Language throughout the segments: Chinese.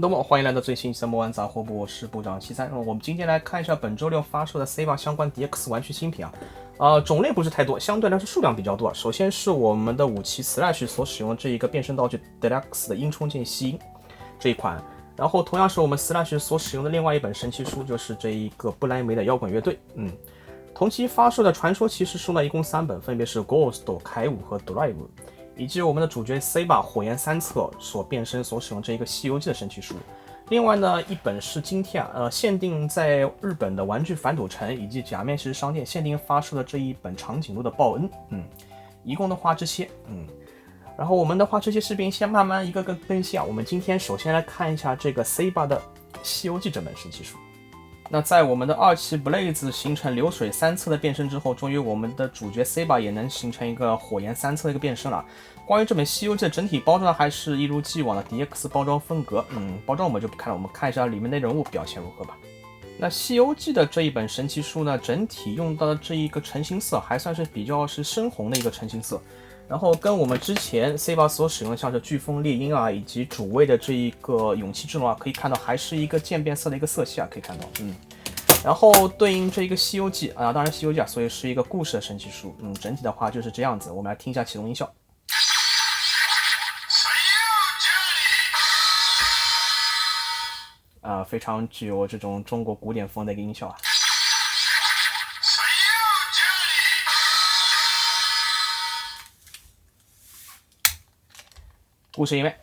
都莫，欢迎来到最新一期的魔玩杂货部，我是部长七三。我们今天来看一下本周六发售的 SEGA 相关 DX 玩具新品种类不是太多，相对来说数量比较多。首先是我们的武器 Slash 所使用的这一个变身道具 Deluxe 的音冲剑吸音这一款，然后同样是我们 Slash 所使用的另外一本神奇书，就是这一个布莱梅的摇滚乐队。同期发售的传说骑士书呢，一共3本，分别是 Ghost、凯武和 Drive。以及我们的主角 SEGA 火焰三册所变身所使用这一个《西游记》的神奇书。另外呢，一本是今天限定在日本的玩具反斗城以及假面骑士商店限定发售的这一本长颈鹿的报恩。一共的话这些。然后我们的话这些视频先慢慢一个个更新我们今天首先来看一下这个 SEGA 的《西游记》这本神奇书。那在我们的2期 Blaze 形成流水三册的变身之后，终于我们的主角 SEGA 也能形成一个火焰三册的一个变身了。关于这本《西游记》的整体包装还是一如既往的 DX 包装风格。包装我们就不看了，我们看一下里面的人物表现如何吧。那《西游记》的这一本神奇书呢，整体用到的这一个成型色还算是比较是深红的一个成型色。然后跟我们之前 SEGA 所使用的像是飓风猎鹰以及主位的这一个勇气之龙可以看到还是一个渐变色的一个色系可以看到。然后对应这一个西游记当然西游记所以是一个故事的神奇书。整体的话就是这样子。我们来听一下启动音效。非常具有这种中国古典风的一个音效故事因为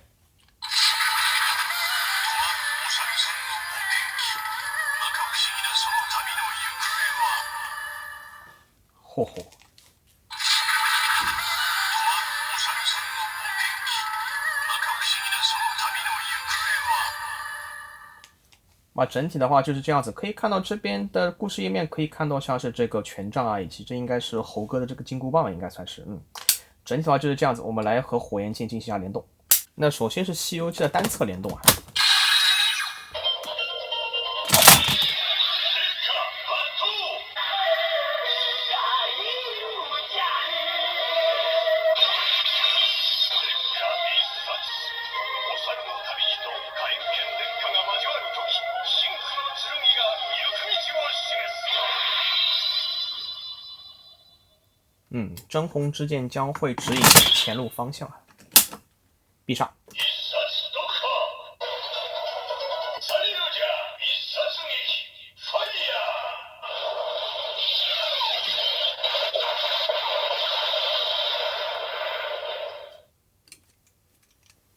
整体的话就是这样子。可以看到这边的故事页面，可以看到像是这个权杖以及这应该是猴哥的这个金箍棒应该算是。整体的话就是这样子。我们来和火焰剑进行一下联动。那首先是西游记的单侧联动真红之剑将会指引前路方向必杀。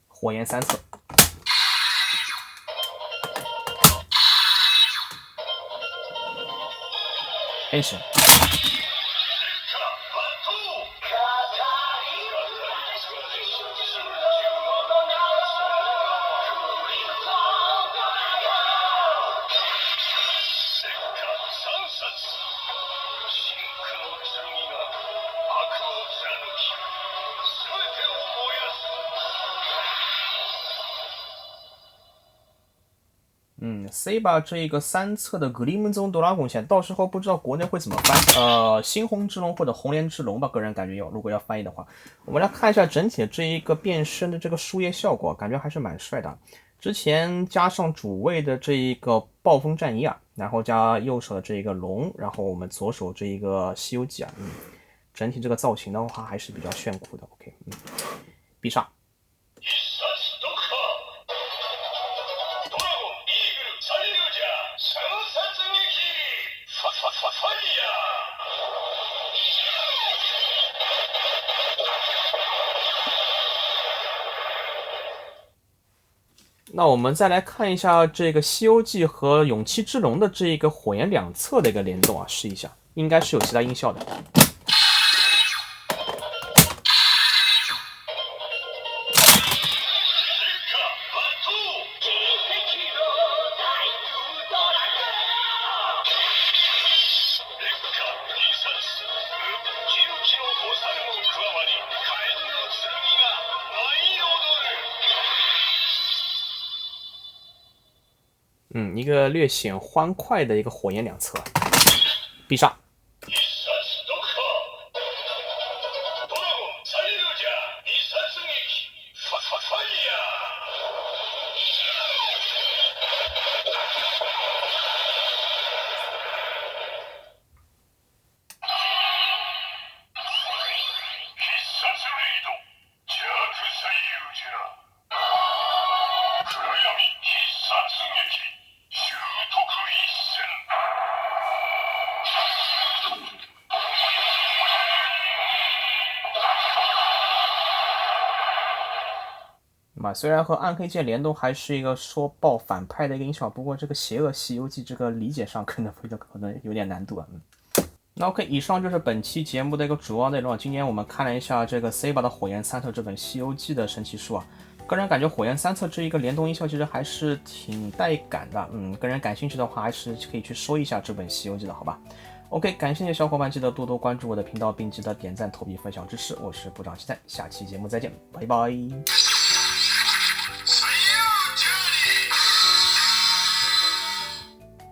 火焰三册。黑神。SEGA 这一个三册的格里门宗多拉贡线，到时候不知道国内会怎么翻，猩红之龙或者红莲之龙吧，个人感觉如果要翻译的话。我们来看一下整体的这一个变身的这个树叶效果，感觉还是蛮帅的。之前加上主位的这一个暴风战衣然后加右手的这一个龙，然后我们左手这一个西游记整体这个造型的话还是比较炫酷的。OK，必杀。那我们再来看一下这个《西游记》和《勇气之龙》的这一个火焰两侧的一个联动试一下，应该是有其他音效的。一个略显欢快的一个火焰两侧，必杀。虽然和暗黑界联动还是一个说爆反派的一个音效，不过这个邪恶西游记这个理解上可能有点难度啊。那 OK， 以上就是本期节目的一个主要内容。今年我们看了一下这个 Saber 的火焰三册这本西游记的神奇书啊，个人感觉火焰三册这一个联动音效其实还是挺带感的。个人感兴趣的话还是可以去收一下这本西游记的，好吧。OK， 感兴趣的小伙伴记得多多关注我的频道，并记得点赞、投币、分享支持。我是部长期待，下期节目再见，拜拜。